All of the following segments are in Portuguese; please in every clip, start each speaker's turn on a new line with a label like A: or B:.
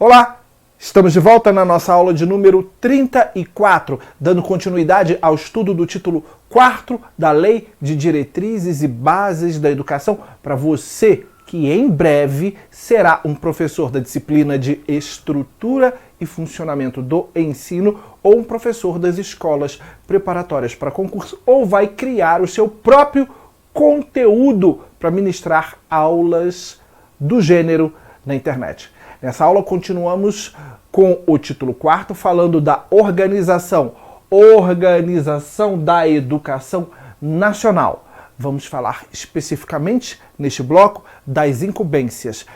A: Olá! Estamos de volta na nossa aula de número 34, dando continuidade ao estudo do título 4 da Lei de Diretrizes e Bases da Educação para você que em breve será um professor da disciplina de Estrutura e Funcionamento do Ensino ou um professor das escolas preparatórias para concurso ou vai criar o seu próprio conteúdo para ministrar aulas do gênero na internet. Nessa aula continuamos com o título 4, falando da organização da educação nacional. Vamos falar especificamente, neste bloco, das incumbências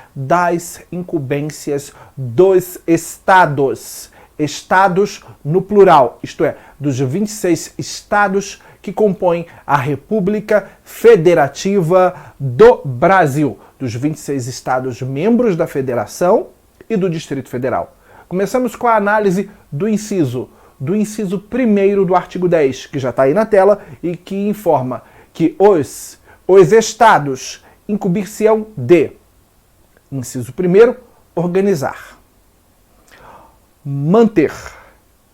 A: dos estados. Estados no plural, isto é, dos 26 estados que compõem a República Federativa do Brasil, dos 26 estados membros da Federação e do Distrito Federal. Começamos com a análise do inciso 1º do artigo 10, que já está aí na tela e que informa que os estados incumbir-se-ão de, inciso 1º, organizar, manter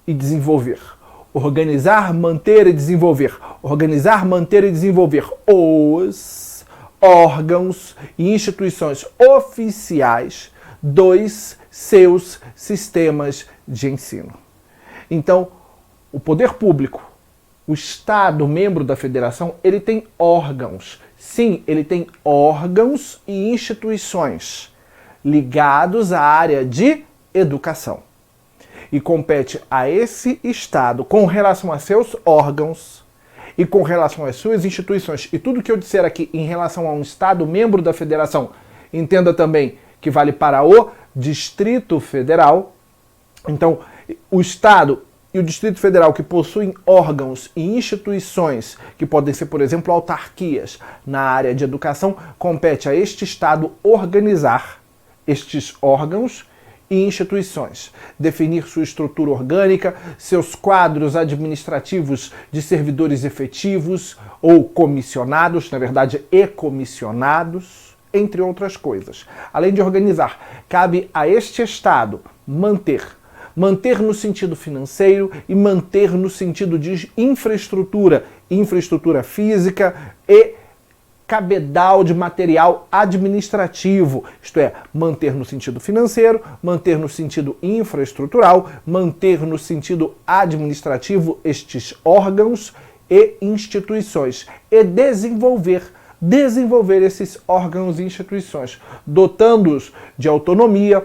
A: e desenvolver. Organizar, manter e desenvolver. Organizar, manter e desenvolver os órgãos e instituições oficiais dos seus sistemas de ensino. Então, o poder público, o Estado, membro da federação, ele tem órgãos. Sim, ele tem órgãos e instituições ligados à área de educação. E compete a esse Estado, com relação a seus órgãos e com relação às suas instituições, e tudo que eu disser aqui em relação a um Estado membro da federação, entenda também que vale para o Distrito Federal. Então, o Estado e o Distrito Federal que possuem órgãos e instituições, que podem ser, por exemplo, autarquias na área de educação, compete a este Estado organizar estes órgãos e instituições, definir sua estrutura orgânica, seus quadros administrativos de servidores efetivos ou comissionados, na verdade, e-comissionados, entre outras coisas. Além de organizar, cabe a este Estado manter no sentido financeiro e manter no sentido de infraestrutura física e cabedal de material administrativo, isto é, manter no sentido financeiro, manter no sentido infraestrutural, manter no sentido administrativo estes órgãos e instituições e desenvolver esses órgãos e instituições, dotando-os de autonomia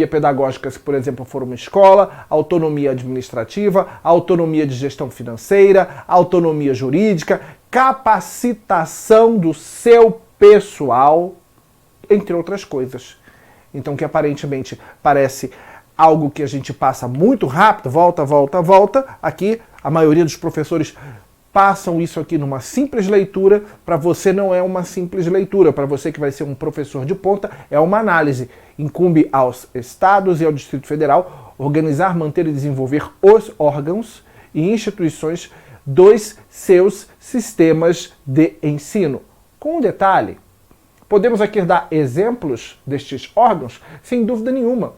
A: pedagógica, se por exemplo for uma escola, autonomia administrativa, autonomia de gestão financeira, autonomia jurídica, capacitação do seu pessoal, entre outras coisas. Então, que aparentemente parece algo que a gente passa muito rápido, volta, aqui a maioria dos professores passam isso aqui numa simples leitura. Para você não é uma simples leitura, para você que vai ser um professor de ponta, é uma análise. Incumbe aos estados e ao Distrito Federal organizar, manter e desenvolver os órgãos e instituições dos seus sistemas de ensino. Com um detalhe, podemos aqui dar exemplos destes órgãos? Sem dúvida nenhuma.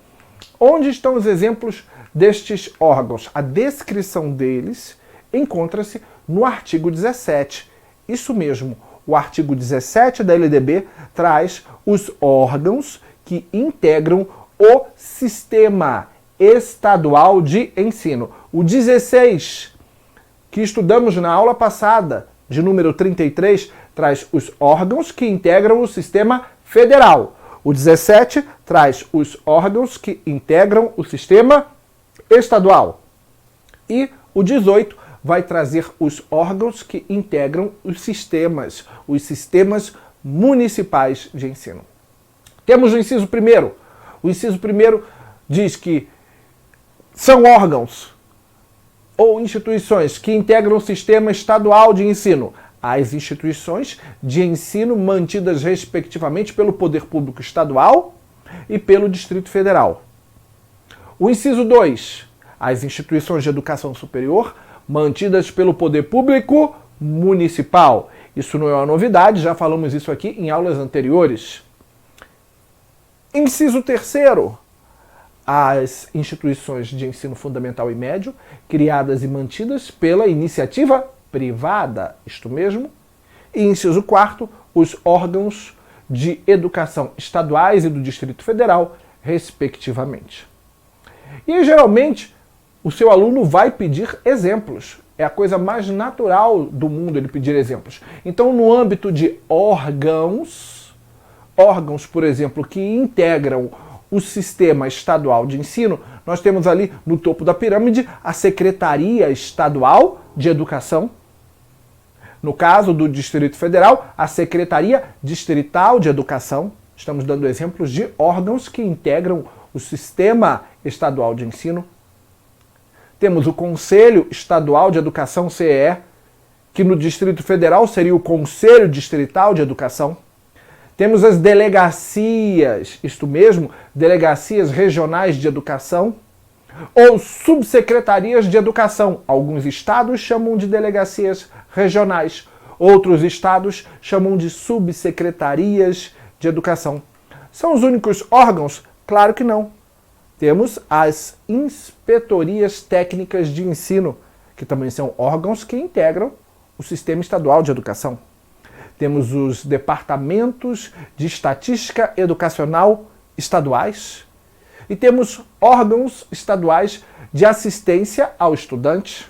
A: Onde estão os exemplos destes órgãos? A descrição deles encontra-se no artigo 17. Isso mesmo, o artigo 17 da LDB traz os órgãos que integram o sistema estadual de ensino. O 16, que estudamos na aula passada, de número 33, traz os órgãos que integram o sistema federal. O 17 traz os órgãos que integram o sistema estadual. E o 18 vai trazer os órgãos que integram os sistemas municipais de ensino. Temos o inciso 1º. O inciso 1º diz que são órgãos ou instituições que integram o sistema estadual de ensino as instituições de ensino mantidas respectivamente pelo Poder Público Estadual e pelo Distrito Federal. O inciso 2, as instituições de educação superior mantidas pelo Poder Público Municipal. Isso não é uma novidade, já falamos isso aqui em aulas anteriores. Inciso 3, as instituições de ensino fundamental e médio, criadas e mantidas pela iniciativa privada, isto mesmo. E inciso 4, os órgãos de educação estaduais e do Distrito Federal, respectivamente. E geralmente o seu aluno vai pedir exemplos. É a coisa mais natural do mundo ele pedir exemplos. Então, no âmbito de órgãos, por exemplo, que integram o sistema estadual de ensino, nós temos ali no topo da pirâmide a Secretaria Estadual de Educação. No caso do Distrito Federal, a Secretaria Distrital de Educação. Estamos dando exemplos de órgãos que integram o sistema estadual de ensino. Temos o Conselho Estadual de Educação, CEE, que no Distrito Federal seria o Conselho Distrital de Educação. Temos as delegacias, isto mesmo, delegacias regionais de educação, ou subsecretarias de educação. Alguns estados chamam de delegacias regionais, outros estados chamam de subsecretarias de educação. São os únicos órgãos? Claro que não. Temos as inspetorias técnicas de ensino, que também são órgãos que integram o sistema estadual de educação. Temos os departamentos de estatística educacional estaduais e temos órgãos estaduais de assistência ao estudante.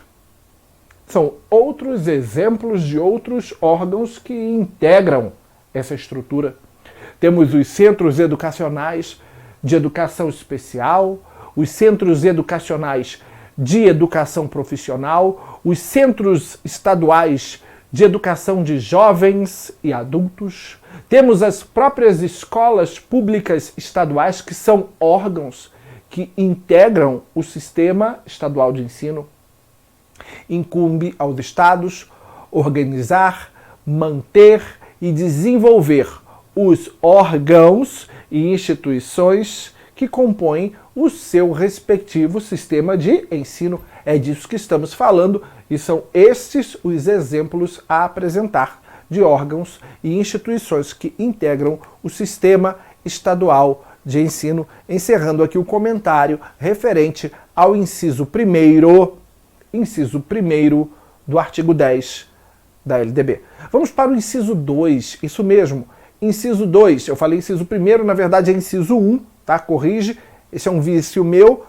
A: São outros exemplos de outros órgãos que integram essa estrutura. Temos os centros educacionais de educação especial, os centros educacionais de educação profissional, os centros estaduais de educação de jovens e adultos. Temos as próprias escolas públicas estaduais, que são órgãos que integram o sistema estadual de ensino. Incumbe aos estados organizar, manter e desenvolver os órgãos e instituições que compõem o seu respectivo sistema de ensino. É disso que estamos falando e são estes os exemplos a apresentar de órgãos e instituições que integram o sistema estadual de ensino, encerrando aqui o comentário referente ao inciso 1º do artigo 10 da LDB. Vamos para o inciso 2, isso mesmo. Inciso 2, eu falei inciso 1º, na verdade é inciso 1, tá? Corrige, esse é um vício meu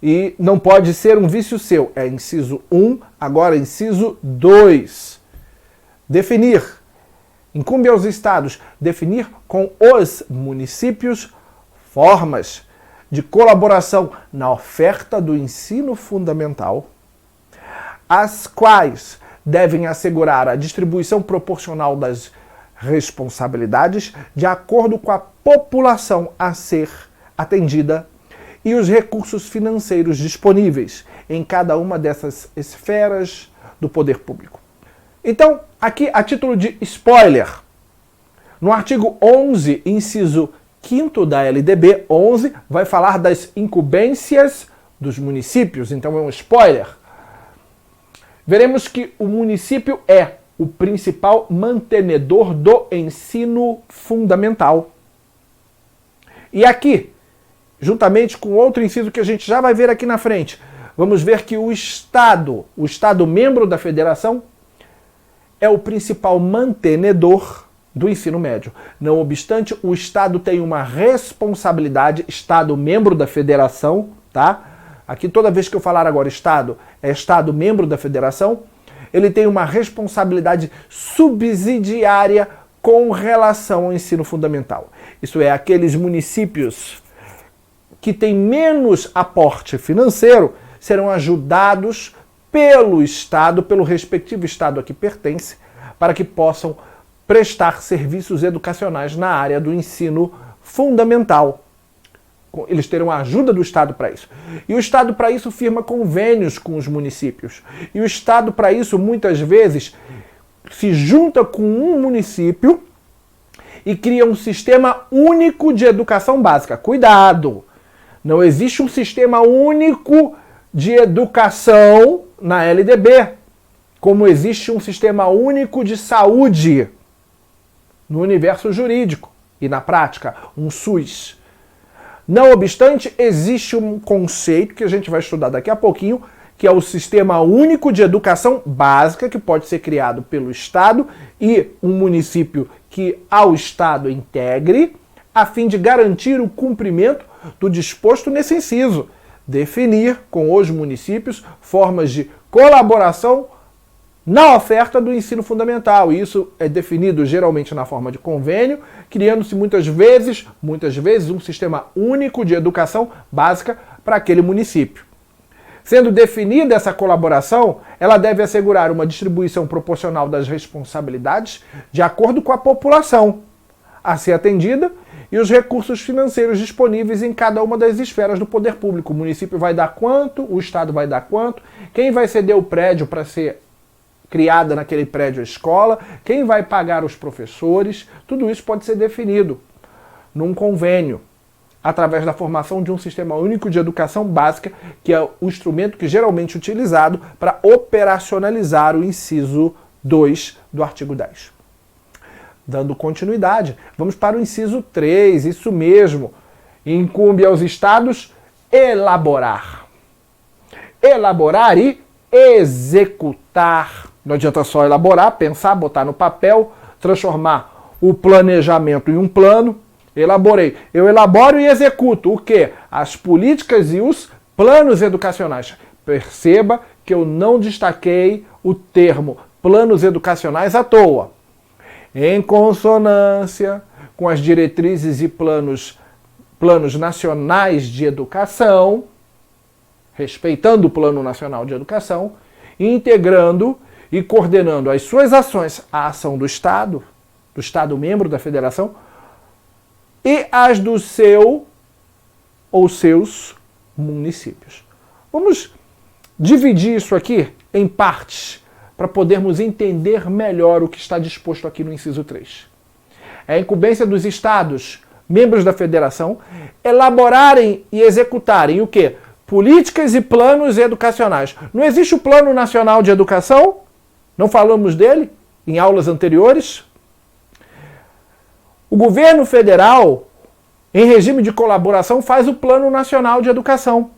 A: e não pode ser um vício seu. É inciso 1, agora inciso 2. Definir. Incumbe aos estados definir com os municípios formas de colaboração na oferta do ensino fundamental, as quais devem assegurar a distribuição proporcional das responsabilidades de acordo com a população a ser atendida e os recursos financeiros disponíveis em cada uma dessas esferas do poder público. Então, aqui a título de spoiler, no artigo 11, inciso 5º da LDB, 11, vai falar das incumbências dos municípios, então é um spoiler. Veremos que o município é o principal mantenedor do ensino fundamental. E aqui, juntamente com outro inciso que a gente já vai ver aqui na frente, vamos ver que o Estado membro da federação, é o principal mantenedor do ensino médio. Não obstante, o Estado tem uma responsabilidade, Estado membro da federação, tá? Aqui toda vez que eu falar agora Estado, é Estado membro da federação, ele tem uma responsabilidade subsidiária com relação ao ensino fundamental. Isso é, aqueles municípios que têm menos aporte financeiro serão ajudados pelo Estado, pelo respectivo Estado a que pertence, para que possam prestar serviços educacionais na área do ensino fundamental. Eles terão a ajuda do Estado para isso. E o Estado, para isso, firma convênios com os municípios. E o Estado, para isso, muitas vezes, se junta com um município e cria um sistema único de educação básica. Cuidado! Não existe um sistema único de educação na LDB, como existe um sistema único de saúde no universo jurídico e na prática, um SUS. Não obstante, existe um conceito que a gente vai estudar daqui a pouquinho, que é o Sistema Único de Educação Básica, que pode ser criado pelo Estado e um município que ao Estado integre, a fim de garantir o cumprimento do disposto nesse inciso. Definir com os municípios formas de colaboração na oferta do ensino fundamental. Isso é definido geralmente na forma de convênio, criando-se muitas vezes um sistema único de educação básica para aquele município. Sendo definida essa colaboração, ela deve assegurar uma distribuição proporcional das responsabilidades de acordo com a população a ser atendida e os recursos financeiros disponíveis em cada uma das esferas do poder público. O município vai dar quanto, o Estado vai dar quanto, quem vai ceder o prédio para ser criada naquele prédio a escola, quem vai pagar os professores, tudo isso pode ser definido num convênio, através da formação de um sistema único de educação básica, que é o instrumento que geralmente é utilizado para operacionalizar o inciso 2 do artigo 10. Dando continuidade, vamos para o inciso 3, isso mesmo. Incumbe aos estados elaborar. Elaborar e executar. Não adianta só elaborar, pensar, botar no papel, transformar o planejamento em um plano. Elaborei. Eu elaboro e executo o quê? As políticas e os planos educacionais. Perceba que eu não destaquei o termo planos educacionais à toa. Em consonância com as diretrizes e planos nacionais de educação, respeitando o Plano Nacional de Educação, integrando e coordenando as suas ações à ação do Estado membro da Federação, e as do seu ou seus municípios. Vamos dividir isso aqui em partes para podermos entender melhor o que está disposto aqui no inciso 3. É a incumbência dos estados, membros da federação, elaborarem e executarem o quê? Políticas e planos educacionais. Não existe o Plano Nacional de Educação? Não falamos dele em aulas anteriores? O governo federal, em regime de colaboração, faz o Plano Nacional de Educação.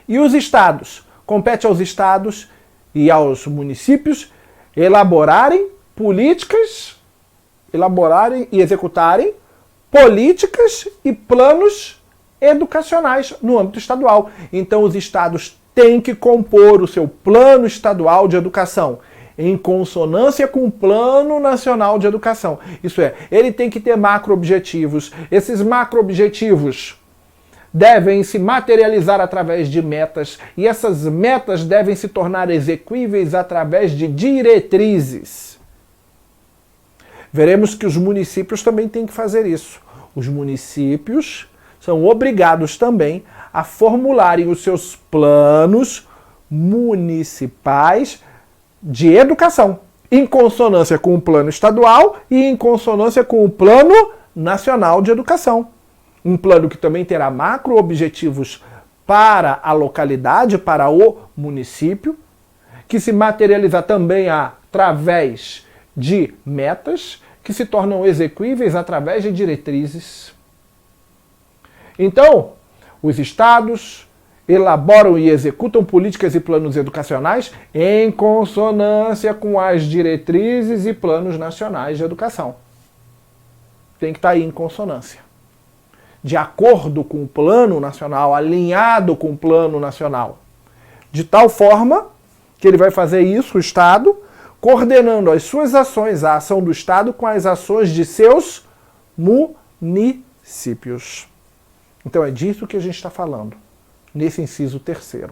A: E os estados? Compete aos estados e aos municípios elaborarem e executarem políticas e planos educacionais no âmbito estadual. Então os estados têm que compor o seu plano estadual de educação em consonância com o Plano Nacional de Educação. Isso é, ele tem que ter macro-objetivos. Esses macro-objetivos devem se materializar através de metas, e essas metas devem se tornar execuíveis através de diretrizes. Veremos que os municípios também têm que fazer isso. Os municípios são obrigados também a formularem os seus planos municipais de educação, em consonância com o plano estadual e em consonância com o Plano Nacional de Educação. Um plano que também terá macro-objetivos para a localidade, para o município, que se materializa também através de metas, que se tornam execuíveis através de diretrizes. Então, os estados elaboram e executam políticas e planos educacionais em consonância com as diretrizes e planos nacionais de educação. Tem que estar aí em consonância. De acordo com o plano nacional, alinhado com o plano nacional. De tal forma que ele vai fazer isso, o Estado, coordenando as suas ações, a ação do Estado com as ações de seus municípios. Então é disso que a gente está falando, nesse inciso 3º.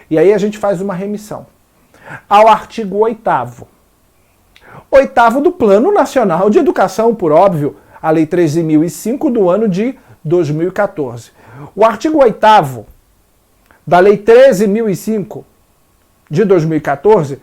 A: E aí a gente faz uma remissão ao artigo 8º. 8º do Plano Nacional de Educação, por óbvio, a Lei 13.005 do ano de 2014. O artigo 8º da Lei 13.005 de 2014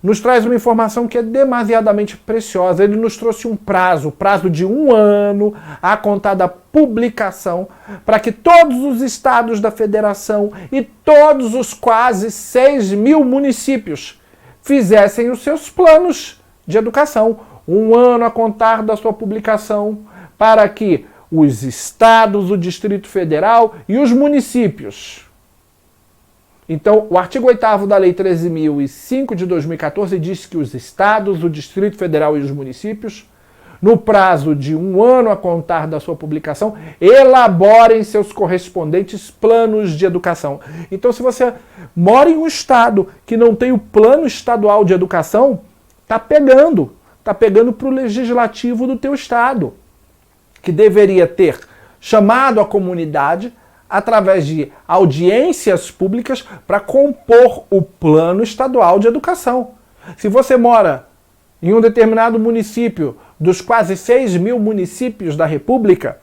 A: nos traz uma informação que é demasiadamente preciosa. Ele nos trouxe um prazo de 1 ano a contar da publicação, para que todos os estados da federação e todos os quase 6.000 municípios fizessem os seus planos de educação. 1 ano a contar da sua publicação, para que os estados, o Distrito Federal e os municípios. Então, o artigo 8º da Lei 13.005 de 2014 diz que os estados, o Distrito Federal e os municípios, no prazo de 1 ano a contar da sua publicação, elaborem seus correspondentes planos de educação. Então, se você mora em um estado que não tem o plano estadual de educação, está pegando para o legislativo do teu estado, que deveria ter chamado a comunidade através de audiências públicas para compor o plano estadual de educação. Se você mora em um determinado município dos quase 6.000 municípios da República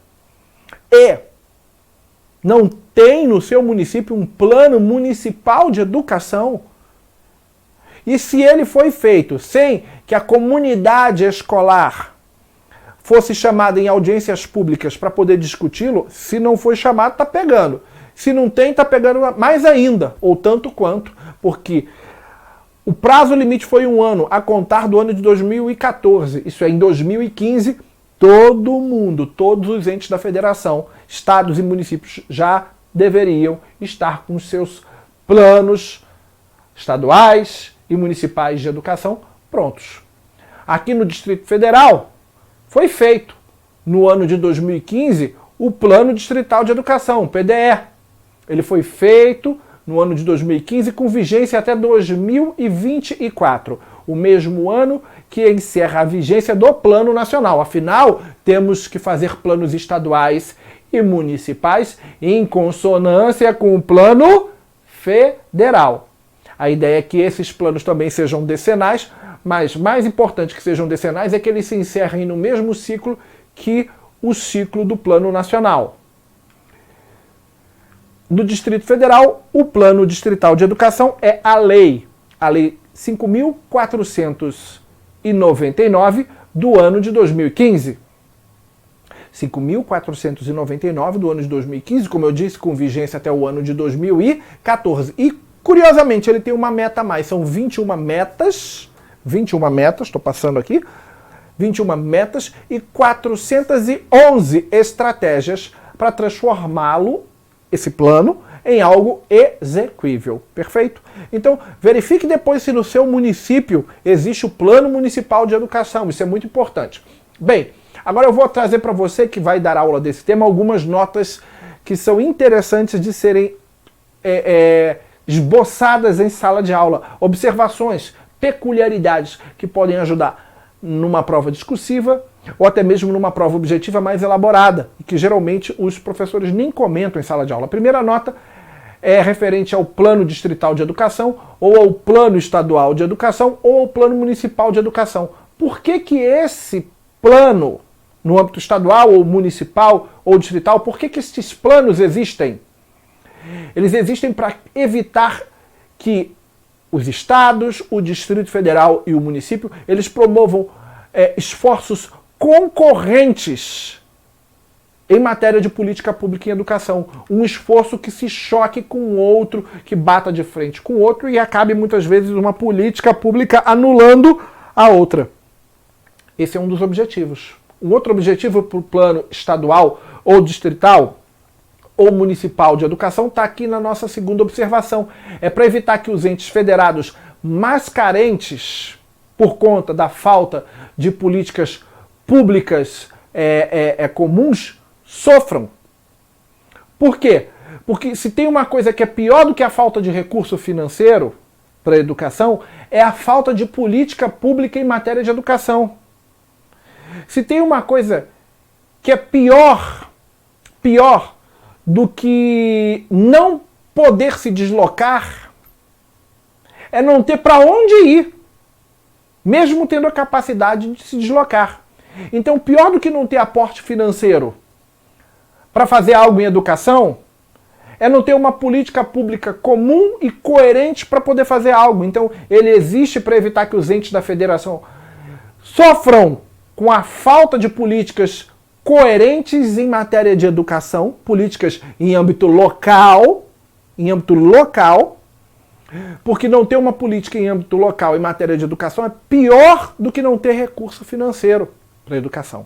A: e não tem no seu município um plano municipal de educação, e se ele foi feito sem que a comunidade escolar fosse chamada em audiências públicas para poder discuti-lo, se não foi chamado, está pegando. Se não tem, está pegando mais ainda, ou tanto quanto, porque o prazo limite foi 1 ano, a contar do ano de 2014. Isso é, em 2015, todo mundo, todos os entes da federação, estados e municípios já deveriam estar com seus planos estaduais e municipais de educação prontos. Aqui no Distrito Federal, foi feito, no ano de 2015, o Plano Distrital de Educação, o PDE. Ele foi feito no ano de 2015 com vigência até 2024, o mesmo ano que encerra a vigência do Plano Nacional. Afinal, temos que fazer planos estaduais e municipais em consonância com o Plano Federal. A ideia é que esses planos também sejam decenais, mas mais importante que sejam decenais é que eles se encerrem no mesmo ciclo que o ciclo do Plano Nacional. No Distrito Federal, o Plano Distrital de Educação é a Lei 5.499 do ano de 2015. 5.499 do ano de 2015, como eu disse, com vigência até o ano de 2014. E, curiosamente, ele tem uma meta a mais, são 21 metas, estou passando aqui, 21 metas e 411 estratégias para transformá-lo, esse plano, em algo execuível. Perfeito? Então, verifique depois se no seu município existe o Plano Municipal de Educação. Isso é muito importante. Bem, agora eu vou trazer para você, que vai dar aula desse tema, algumas notas que são interessantes de serem esboçadas em sala de aula. Observações, peculiaridades que podem ajudar numa prova discursiva ou até mesmo numa prova objetiva mais elaborada, e que geralmente os professores nem comentam em sala de aula. A primeira nota é referente ao Plano Distrital de Educação, ou ao Plano Estadual de Educação, ou ao Plano Municipal de Educação. Por que que esse plano, no âmbito estadual, ou municipal, ou distrital, por que que esses planos existem? Eles existem para evitar que os estados, o Distrito Federal e o município, eles promovam esforços concorrentes em matéria de política pública em educação. Um esforço que se choque com o outro, que bata de frente com o outro e acabe muitas vezes uma política pública anulando a outra. Esse é um dos objetivos. Um outro objetivo para o plano estadual ou distrital ou municipal de educação está aqui na nossa segunda observação. É para evitar que os entes federados mais carentes, por conta da falta de políticas públicas comuns, sofram. Por quê? Porque se tem uma coisa que é pior do que a falta de recurso financeiro para a educação, é a falta de política pública em matéria de educação. Se tem uma coisa que é pior do que não poder se deslocar, é não ter para onde ir, mesmo tendo a capacidade de se deslocar. Então, pior do que não ter aporte financeiro para fazer algo em educação, é não ter uma política pública comum e coerente para poder fazer algo. Então, ele existe para evitar que os entes da federação sofram com a falta de políticas coerentes em matéria de educação, políticas em âmbito local, porque não ter uma política em âmbito local em matéria de educação é pior do que não ter recurso financeiro para a educação.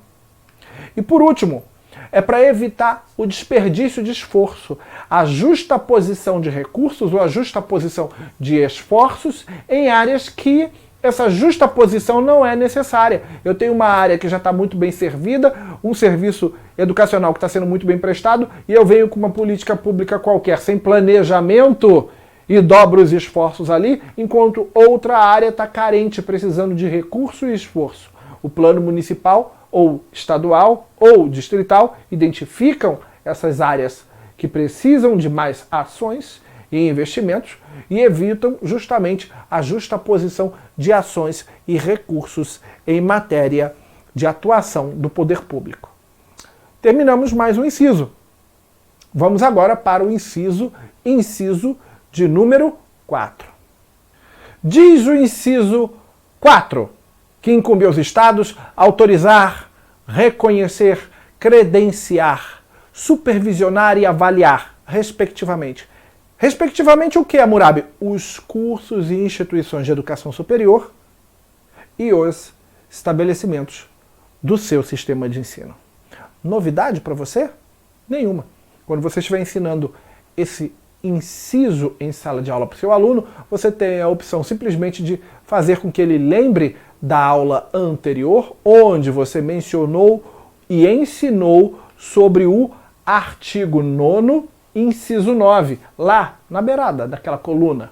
A: E por último, é para evitar o desperdício de esforço, a justaposição de recursos ou a justaposição de esforços em áreas que essa justaposição não é necessária. Eu tenho uma área que já está muito bem servida, um serviço educacional que está sendo muito bem prestado, e eu venho com uma política pública qualquer, sem planejamento, e dobro os esforços ali, enquanto outra área está carente, precisando de recurso e esforço. O plano municipal, ou estadual, ou distrital, identificam essas áreas que precisam de mais ações e investimentos e evitam justamente a justaposição de ações e recursos em matéria de atuação do poder público. Terminamos mais um inciso. Vamos agora para o inciso de número 4. Diz o inciso 4 que incumbe aos estados autorizar, reconhecer, credenciar, supervisionar e avaliar, respectivamente. Respectivamente o que, Hammurabi? Os cursos e instituições de educação superior e os estabelecimentos do seu sistema de ensino. Novidade para você? Nenhuma. Quando você estiver ensinando esse inciso em sala de aula para o seu aluno, você tem a opção simplesmente de fazer com que ele lembre da aula anterior, onde você mencionou e ensinou sobre o artigo 9º, inciso 9, lá na beirada daquela coluna,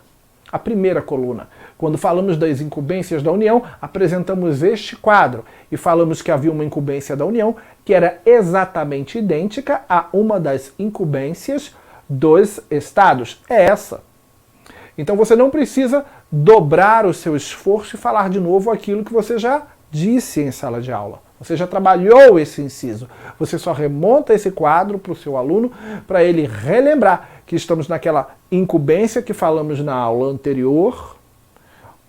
A: a primeira coluna. Quando falamos das incumbências da União, apresentamos este quadro e falamos que havia uma incumbência da União que era exatamente idêntica a uma das incumbências dos estados. É essa. Então você não precisa dobrar o seu esforço e falar de novo aquilo que você já disse em sala de aula. Você já trabalhou esse inciso. Você só remonta esse quadro para o seu aluno para ele relembrar que estamos naquela incumbência que falamos na aula anterior,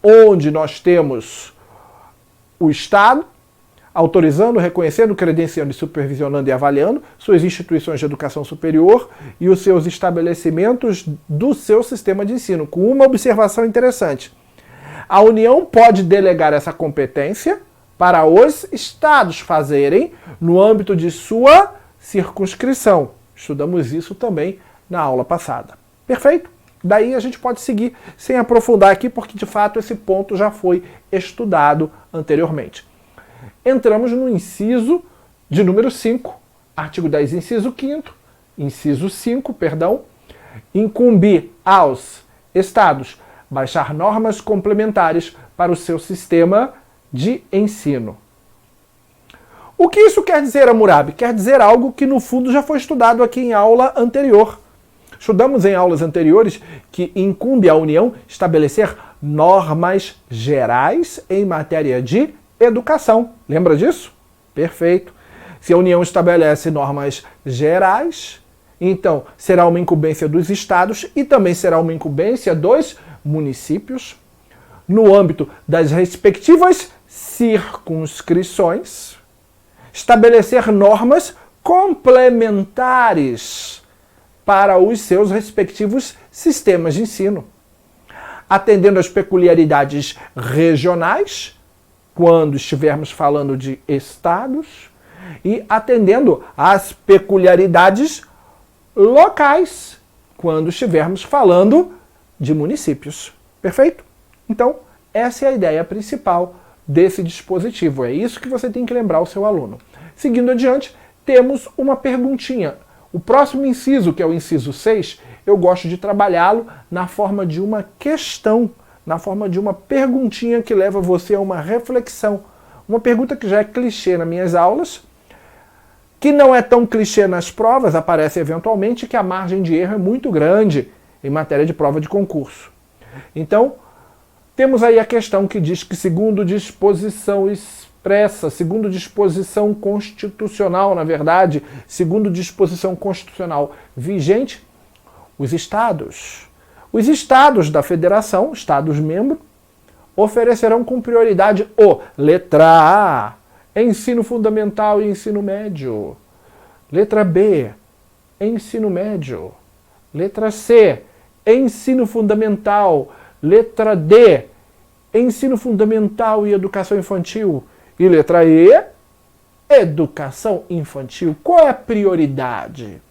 A: onde nós temos o Estado autorizando, reconhecendo, credenciando, supervisionando e avaliando suas instituições de educação superior e os seus estabelecimentos do seu sistema de ensino, com uma observação interessante. A União pode delegar essa competência para os estados fazerem no âmbito de sua circunscrição. Estudamos isso também na aula passada. Perfeito? Daí a gente pode seguir sem aprofundar aqui, porque de fato esse ponto já foi estudado anteriormente. Entramos no inciso de número 5, artigo 10, inciso 5, perdão, incumbe aos estados baixar normas complementares para o seu sistema de ensino. O que isso quer dizer, Hammurabi? Quer dizer algo que no fundo já foi estudado aqui em aula anterior. Estudamos em aulas anteriores que incumbe à União estabelecer normas gerais em matéria de educação. Lembra disso? Perfeito. Se a União estabelece normas gerais, então será uma incumbência dos estados e também será uma incumbência dos municípios, no âmbito das respectivas circunscrições, estabelecer normas complementares para os seus respectivos sistemas de ensino, atendendo às peculiaridades regionais, quando estivermos falando de estados, e atendendo às peculiaridades locais, quando estivermos falando de municípios. Perfeito? Então, essa é a ideia principal desse dispositivo. É isso que você tem que lembrar o seu aluno. Seguindo adiante, temos uma perguntinha. O próximo inciso, que é o inciso 6, eu gosto de trabalhá-lo na forma de uma questão, na forma de uma perguntinha que leva você a uma reflexão. Uma pergunta que já é clichê nas minhas aulas, que não é tão clichê nas provas, aparece eventualmente, que a margem de erro é muito grande em matéria de prova de concurso. Então, temos aí a questão que diz que, segundo disposição expressa, segundo disposição constitucional, na verdade, segundo disposição constitucional vigente, os estados da federação, estados-membros, oferecerão com prioridade o letra A, ensino fundamental e ensino médio, letra B, ensino médio, letra C, ensino fundamental, letra D, ensino fundamental e educação infantil, e letra E, educação infantil? Qual é a prioridade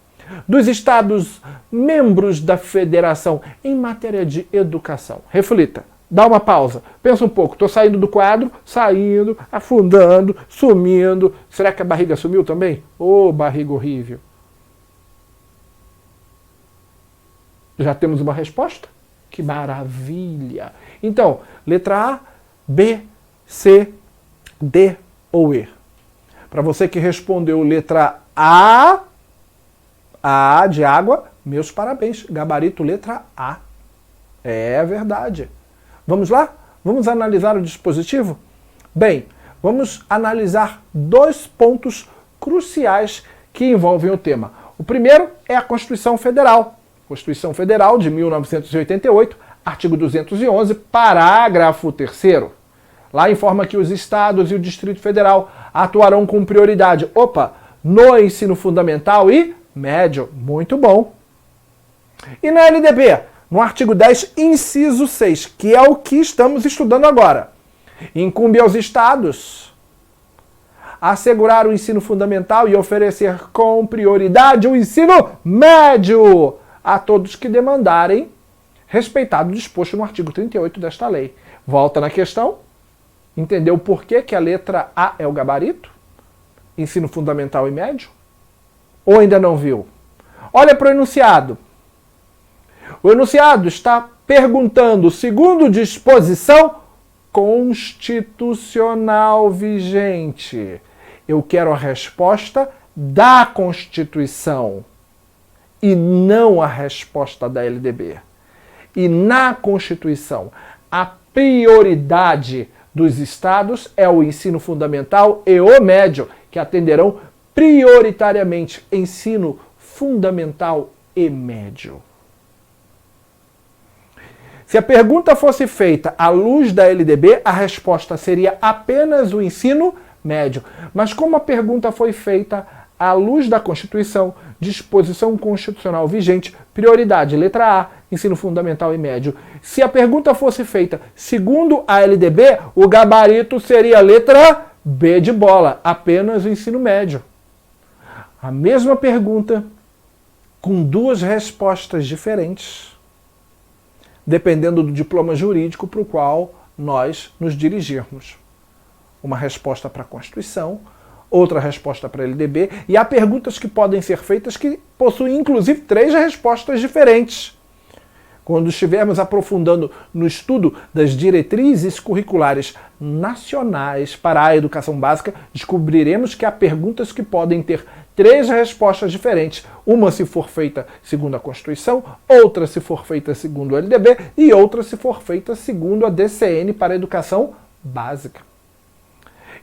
A: dos Estados membros da Federação em matéria de educação? Reflita, dá uma pausa, pensa um pouco. Estou saindo do quadro, saindo, afundando, sumindo. Será que a barriga sumiu também? Ô, barriga horrível. Já temos uma resposta? Que maravilha! Então, letra A, B, C, D ou E? Para você que respondeu letra A de água, meus parabéns. Gabarito letra A. É verdade. Vamos lá? Vamos analisar o dispositivo? Bem, vamos analisar 2 pontos cruciais que envolvem o tema. O primeiro é a Constituição Federal. Constituição Federal de 1988, artigo 211, parágrafo 3º. Lá informa que os estados e o Distrito Federal atuarão com prioridade, no ensino fundamental e médio. Muito bom. E na LDB, no artigo 10, inciso 6, que é o que estamos estudando agora. Incumbe aos estados assegurar o ensino fundamental e oferecer com prioridade o ensino médio a todos que demandarem, respeitado o disposto no artigo 38 desta lei. Volta na questão. Entendeu por que a letra A é o gabarito? Ensino fundamental e médio? Ou ainda não viu? Olha para o enunciado. O enunciado está perguntando, segundo disposição constitucional vigente. Eu quero a resposta da Constituição e não a resposta da LDB. E na Constituição, a prioridade dos estados é o ensino fundamental e o médio, que atenderão prioritariamente ensino fundamental e médio. Se a pergunta fosse feita à luz da LDB, a resposta seria apenas o ensino médio. Mas como a pergunta foi feita à luz da Constituição, disposição constitucional vigente, prioridade, letra A, ensino fundamental e médio. Se a pergunta fosse feita segundo a LDB, o gabarito seria letra B de bola, apenas o ensino médio. A mesma pergunta com 2 respostas diferentes, dependendo do diploma jurídico para o qual nós nos dirigirmos. Uma resposta para a Constituição, outra resposta para a LDB, e há perguntas que podem ser feitas que possuem inclusive 3 respostas diferentes. Quando estivermos aprofundando no estudo das diretrizes curriculares nacionais para a educação básica, descobriremos que há perguntas que podem ter 3 respostas diferentes. Uma se for feita segundo a Constituição, outra se for feita segundo a LDB e outra se for feita segundo a DCN para a educação básica.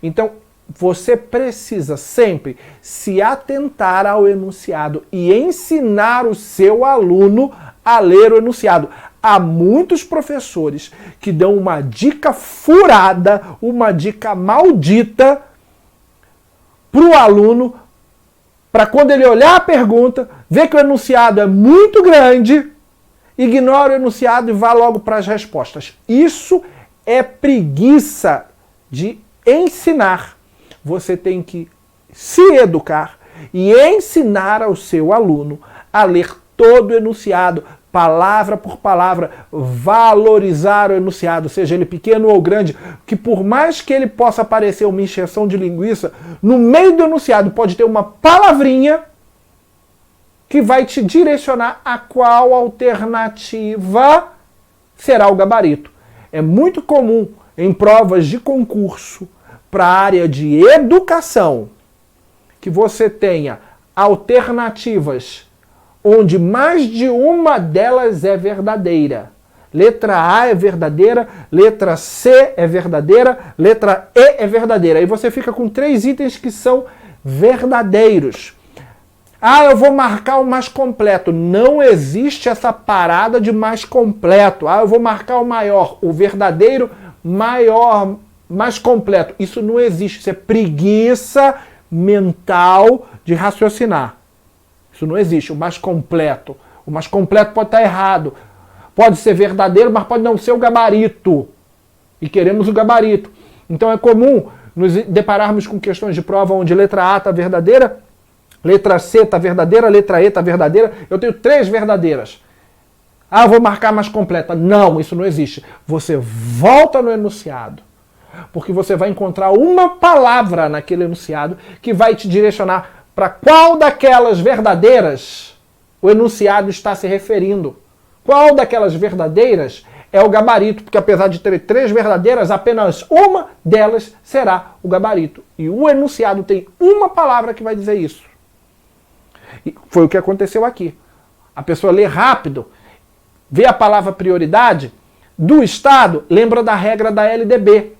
A: Então, você precisa sempre se atentar ao enunciado e ensinar o seu aluno a ler o enunciado. Há muitos professores que dão uma dica furada, uma dica maldita para o aluno, para quando ele olhar a pergunta, ver que o enunciado é muito grande, ignora o enunciado e vá logo para as respostas. Isso é preguiça de ensinar. Você tem que se educar e ensinar ao seu aluno a ler todo o enunciado, palavra por palavra, valorizar o enunciado, seja ele pequeno ou grande, que por mais que ele possa parecer uma encheção de linguiça, no meio do enunciado pode ter uma palavrinha que vai te direcionar a qual alternativa será o gabarito. É muito comum em provas de concurso para a área de educação que você tenha alternativas onde mais de uma delas é verdadeira. Letra A é verdadeira, letra C é verdadeira, letra E é verdadeira. Aí você fica com 3 itens que são verdadeiros. Ah, eu vou marcar o mais completo. Não existe essa parada de mais completo. Ah, eu vou marcar o maior, o verdadeiro maior, mais completo. Isso não existe. Isso é preguiça mental de raciocinar. Isso não existe. O mais completo. O mais completo pode estar errado. Pode ser verdadeiro, mas pode não ser o gabarito. E queremos o gabarito. Então é comum nos depararmos com questões de prova onde letra A está verdadeira, letra C está verdadeira, letra E está verdadeira, eu tenho 3 verdadeiras. Ah, vou marcar mais completa. Não, isso não existe. Você volta no enunciado, porque você vai encontrar uma palavra naquele enunciado que vai te direcionar para qual daquelas verdadeiras o enunciado está se referindo. Qual daquelas verdadeiras é o gabarito, porque apesar de ter 3 verdadeiras, apenas uma delas será o gabarito. E o enunciado tem uma palavra que vai dizer isso. E foi o que aconteceu aqui. A pessoa lê rápido, vê a palavra prioridade do Estado, lembra da regra da LDB,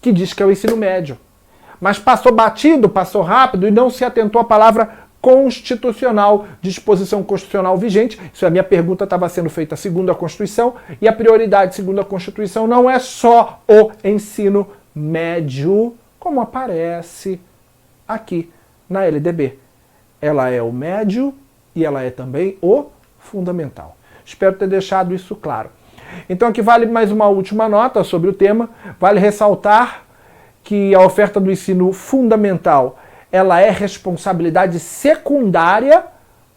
A: que diz que é o ensino médio. Mas passou batido, passou rápido e não se atentou à palavra constitucional, disposição constitucional vigente. Isso é, a minha pergunta estava sendo feita segundo a Constituição, e a prioridade segundo a Constituição não é só o ensino médio, como aparece aqui na LDB. Ela é o médio e ela é também o fundamental. Espero ter deixado isso claro. Então aqui vale mais uma última nota sobre o tema. Vale ressaltar que a oferta do ensino fundamental ela é responsabilidade secundária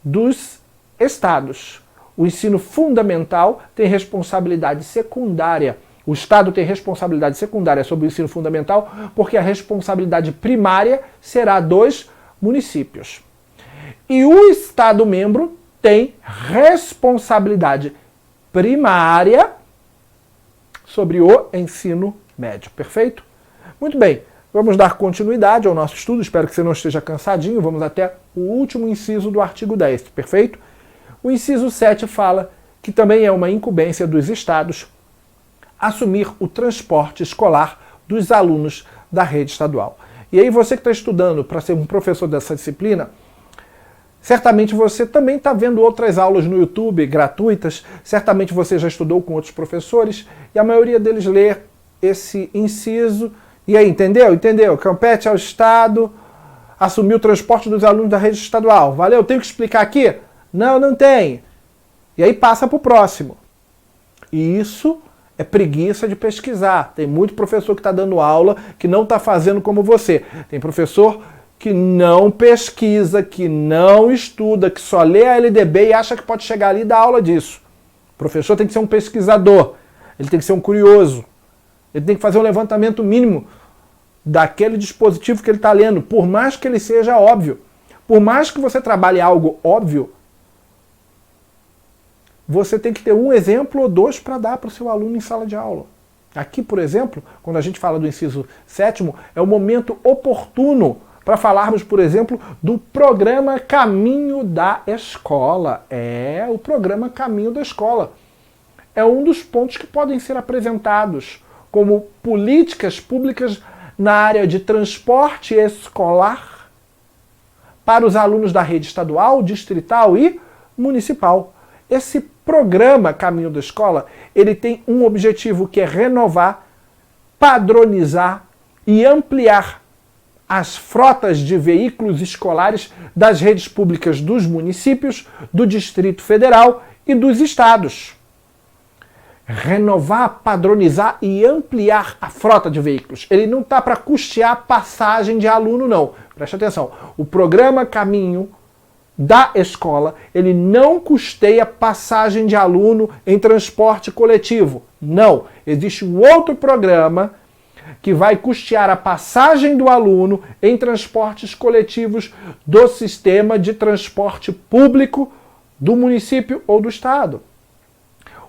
A: dos estados. O ensino fundamental tem responsabilidade secundária. O Estado tem responsabilidade secundária sobre o ensino fundamental, porque a responsabilidade primária será dos municípios. E o Estado membro tem responsabilidade primária sobre o ensino médio. Perfeito? Muito bem. Vamos dar continuidade ao nosso estudo, espero que você não esteja cansadinho, vamos até o último inciso do artigo 10, perfeito? O inciso 7 fala que também é uma incumbência dos estados assumir o transporte escolar dos alunos da rede estadual. E aí você que está estudando para ser um professor dessa disciplina, certamente você também está vendo outras aulas no YouTube gratuitas, certamente você já estudou com outros professores, e a maioria deles lê esse inciso. E aí, entendeu? Entendeu? Compete ao Estado assumir o transporte dos alunos da rede estadual. Valeu? Tenho que explicar aqui? Não, não tem. E aí passa para o próximo. E isso é preguiça de pesquisar. Tem muito professor que está dando aula que não está fazendo como você. Tem professor que não pesquisa, que não estuda, que só lê a LDB e acha que pode chegar ali e dar aula disso. O professor tem que ser um pesquisador. Ele tem que ser um curioso. Ele tem que fazer um levantamento mínimo daquele dispositivo que ele está lendo, por mais que ele seja óbvio. Por mais que você trabalhe algo óbvio, você tem que ter um exemplo ou 2 para dar para o seu aluno em sala de aula. Aqui, por exemplo, quando a gente fala do inciso 7º, é o momento oportuno para falarmos, por exemplo, do programa Caminho da Escola. É, o programa Caminho da Escola. É um dos pontos que podem ser apresentados como políticas públicas na área de transporte escolar para os alunos da rede estadual, distrital e municipal. Esse programa Caminho da Escola, ele tem um objetivo que é renovar, padronizar e ampliar as frotas de veículos escolares das redes públicas dos municípios, do Distrito Federal e dos estados. Renovar, padronizar e ampliar a frota de veículos. Ele não está para custear passagem de aluno, não. Preste atenção. O programa Caminho da Escola, ele não custeia passagem de aluno em transporte coletivo. Não. Existe um outro programa que vai custear a passagem do aluno em transportes coletivos do sistema de transporte público do município ou do estado.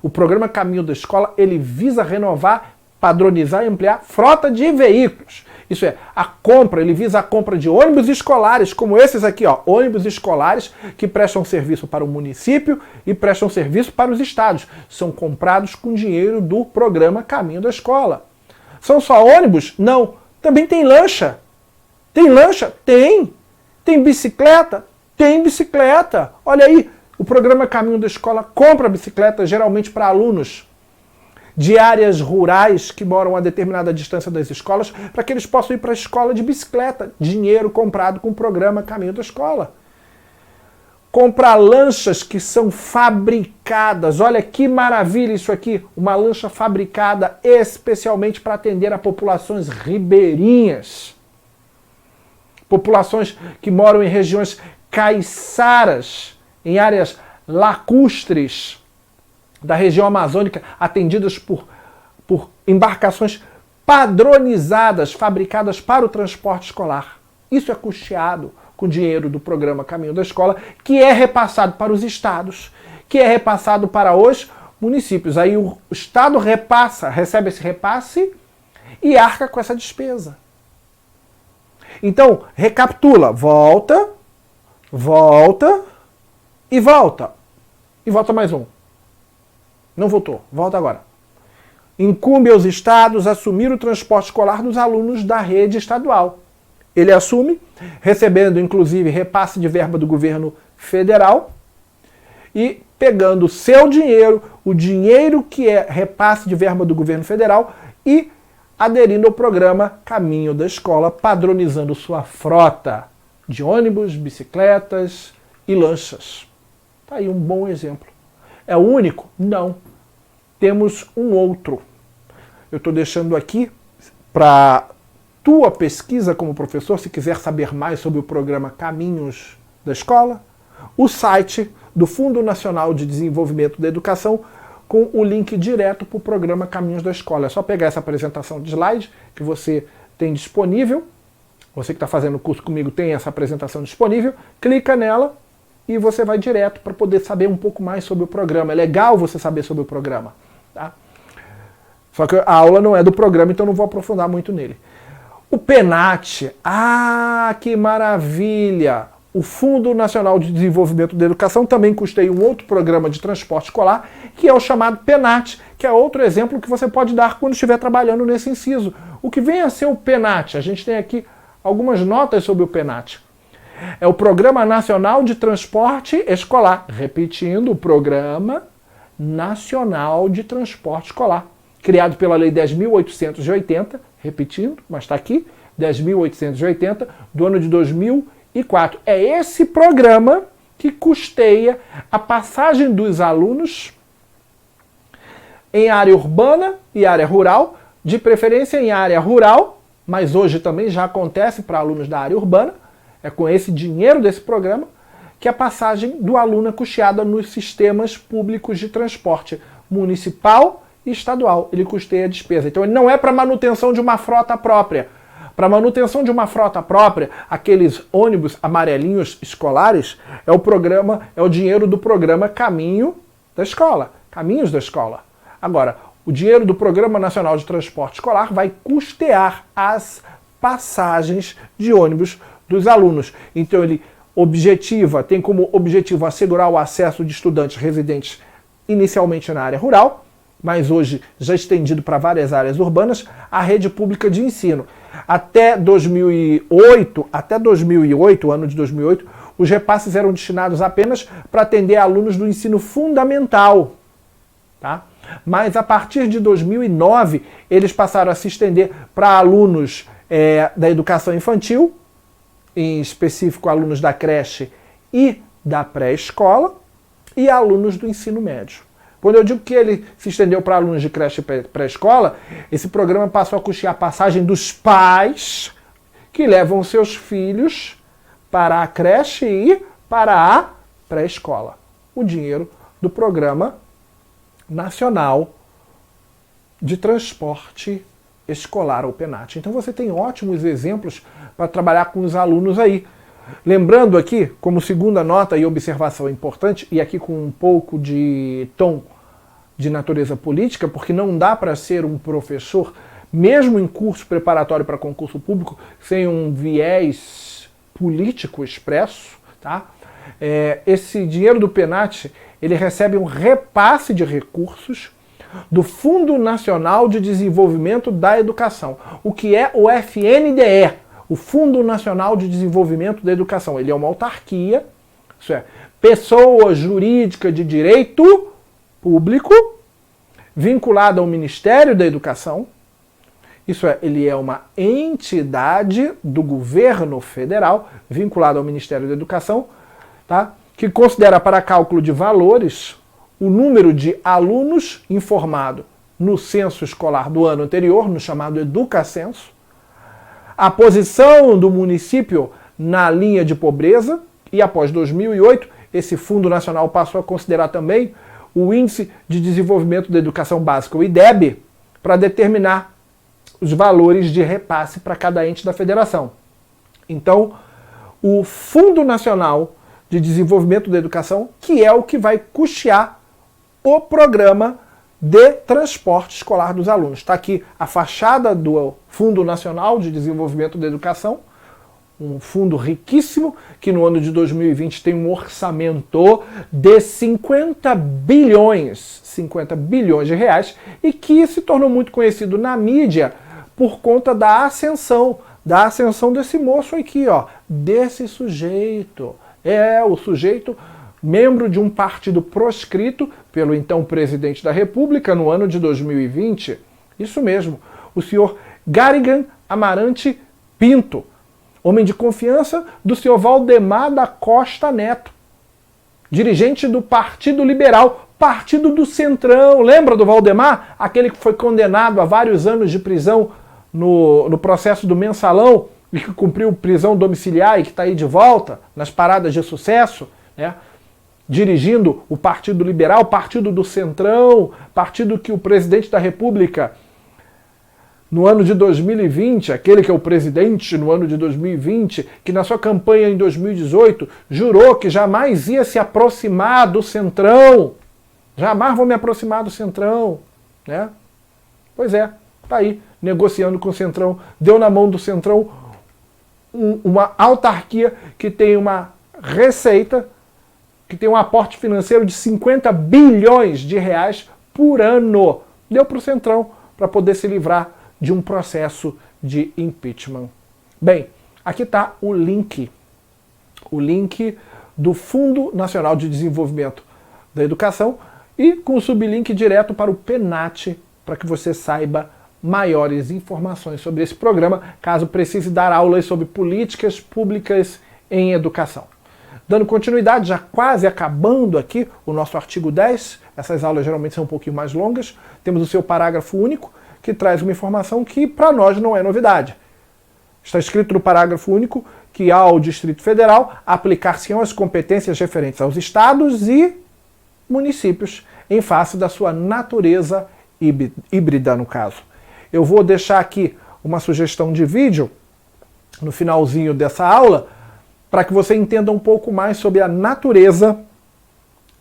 A: O programa Caminho da Escola, ele visa renovar, padronizar e ampliar frota de veículos. Isso é, a compra, ele visa a compra de ônibus escolares, como esses aqui, ó, ônibus escolares que prestam serviço para o município e prestam serviço para os estados. São comprados com dinheiro do programa Caminho da Escola. São só ônibus? Não. Também tem lancha. Tem lancha? Tem. Tem bicicleta? Tem bicicleta. Olha aí. O programa Caminho da Escola compra bicicleta geralmente para alunos de áreas rurais que moram a determinada distância das escolas, para que eles possam ir para a escola de bicicleta. Dinheiro comprado com o programa Caminho da Escola. comprar lanchas que são fabricadas. Olha que maravilha isso aqui, uma lancha fabricada especialmente para atender a populações ribeirinhas. Populações que moram em regiões caiçaras, em áreas lacustres da região amazônica, atendidas por embarcações padronizadas, fabricadas para o transporte escolar. Isso é custeado com dinheiro do programa Caminho da Escola, que é repassado para os estados, que é repassado para os municípios. Aí o estado recebe esse repasse e arca com essa despesa. Então, recapitula, volta e volta. E volta mais um. Não voltou, volta agora. Incumbe aos estados assumir o transporte escolar dos alunos da rede estadual. Ele assume, recebendo inclusive repasse de verba do governo federal e pegando o seu dinheiro, o dinheiro que é repasse de verba do governo federal e aderindo ao programa Caminho da Escola, padronizando sua frota de ônibus, bicicletas e lanchas. Está aí um bom exemplo. É o único? Não. Temos um outro. Eu estou deixando aqui para tua pesquisa como professor, se quiser saber mais sobre o programa Caminhos da Escola, o site do Fundo Nacional de Desenvolvimento da Educação com o link direto para o programa Caminhos da Escola. É só pegar essa apresentação de slide que você tem disponível, você que está fazendo o curso comigo tem essa apresentação disponível, clica nela e você vai direto para poder saber um pouco mais sobre o programa. É legal você saber sobre o programa, tá? Só que a aula não é do programa, então não vou aprofundar muito nele. O PENAT, que maravilha! O Fundo Nacional de Desenvolvimento da Educação também custeia um outro programa de transporte escolar, que é o chamado PENAT, que é outro exemplo que você pode dar quando estiver trabalhando nesse inciso. O que vem a ser o PENAT? A gente tem aqui algumas notas sobre o PENAT. É o Programa Nacional de Transporte Escolar. Repetindo, o Programa Nacional de Transporte Escolar, criado pela Lei 10.880, repetindo, mas está aqui, 10.880, do ano de 2004. É esse programa que custeia a passagem dos alunos em área urbana e área rural, de preferência em área rural, mas hoje também já acontece para alunos da área urbana. É com esse dinheiro desse programa que a passagem do aluno é custeada nos sistemas públicos de transporte municipal e estadual. Ele custeia a despesa. Então ele não é para manutenção de uma frota própria. Para manutenção de uma frota própria, aqueles ônibus amarelinhos escolares, é o dinheiro do programa Caminho da Escola. Caminhos da Escola. Agora, o dinheiro do Programa Nacional de Transporte Escolar vai custear as passagens de ônibus dos alunos. Então ele tem como objetivo assegurar o acesso de estudantes residentes inicialmente na área rural, mas hoje já estendido para várias áreas urbanas, a rede pública de ensino. Até 2008, o ano de 2008, os repasses eram destinados apenas para atender alunos do ensino fundamental, tá? Mas a partir de 2009, eles passaram a se estender para alunos da educação infantil, em específico alunos da creche e da pré-escola, e alunos do ensino médio. Quando eu digo que ele se estendeu para alunos de creche e pré-escola, esse programa passou a custear a passagem dos pais que levam seus filhos para a creche e para a pré-escola. O dinheiro do Programa Nacional de Transporte Escolar, ou PENAT. Então você tem ótimos exemplos para trabalhar com os alunos aí. Lembrando aqui, como segunda nota e observação importante, e aqui com um pouco de tom de natureza política, porque não dá para ser um professor, mesmo em curso preparatório para concurso público, sem um viés político expresso, tá? Esse dinheiro do PENAT, ele recebe um repasse de recursos do Fundo Nacional de Desenvolvimento da Educação. O que é o FNDE? O Fundo Nacional de Desenvolvimento da Educação. Ele é uma autarquia, isso é, pessoa jurídica de direito público, vinculada ao Ministério da Educação. Isso é, ele é uma entidade do governo federal, vinculada ao Ministério da Educação, tá? que considera para cálculo de valores o número de alunos informado no censo escolar do ano anterior, no chamado Educacenso, a posição do município na linha de pobreza, e após 2008, esse Fundo Nacional passou a considerar também o Índice de Desenvolvimento da Educação Básica, o IDEB, para determinar os valores de repasse para cada ente da federação. Então, o Fundo Nacional de Desenvolvimento da Educação, que é o que vai custear o programa de transporte escolar dos alunos. Está aqui a fachada do Fundo Nacional de Desenvolvimento da Educação, um fundo riquíssimo, que no ano de 2020 tem um orçamento de 50 bilhões de reais, e que se tornou muito conhecido na mídia por conta da ascensão desse moço aqui, ó, desse sujeito. É o sujeito membro de um partido proscrito pelo então presidente da República no ano de 2020. Isso mesmo, o senhor Garrigan Amarante Pinto, homem de confiança do senhor Valdemar da Costa Neto, dirigente do Partido Liberal, partido do Centrão. Lembra do Valdemar? Aquele que foi condenado a vários anos de prisão no processo do Mensalão e que cumpriu prisão domiciliar e que está aí de volta nas paradas de sucesso, né? Dirigindo o Partido Liberal, partido do Centrão, partido que o presidente da República, no ano de 2020, aquele que é o presidente no ano de 2020, que na sua campanha em 2018 jurou que jamais ia se aproximar do Centrão. Jamais vou me aproximar do Centrão, né? Pois é, tá aí, negociando com o Centrão, deu na mão do Centrão uma autarquia que tem uma receita, que tem um aporte financeiro de 50 bilhões de reais por ano. Deu para o Centrão para poder se livrar de um processo de impeachment. Bem, aqui está o link do Fundo Nacional de Desenvolvimento da Educação e com o sublink direto para o PENAT, para que você saiba maiores informações sobre esse programa, caso precise dar aulas sobre políticas públicas em educação. Dando continuidade, já quase acabando aqui o nosso artigo 10, essas aulas geralmente são um pouquinho mais longas, temos o seu parágrafo único, que traz uma informação que para nós não é novidade. Está escrito no parágrafo único que ao Distrito Federal aplicar-se-ão as competências referentes aos estados e municípios em face da sua natureza híbrida, no caso. Eu vou deixar aqui uma sugestão de vídeo no finalzinho dessa aula para que você entenda um pouco mais sobre a natureza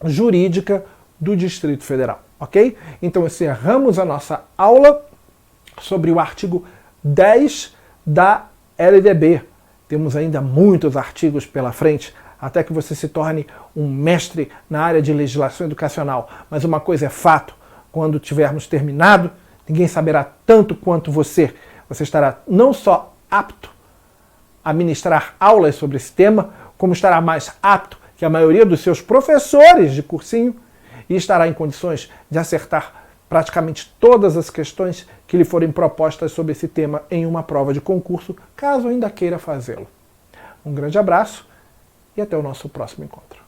A: jurídica do Distrito Federal, ok? Então encerramos a nossa aula sobre o artigo 10 da LDB. Temos ainda muitos artigos pela frente, até que você se torne um mestre na área de legislação educacional. Mas uma coisa é fato, quando tivermos terminado, ninguém saberá tanto quanto você. Você estará não só apto a ministrar aulas sobre esse tema, como estará mais apto que a maioria dos seus professores de cursinho e estará em condições de acertar praticamente todas as questões que lhe forem propostas sobre esse tema em uma prova de concurso, caso ainda queira fazê-lo. Um grande abraço e até o nosso próximo encontro.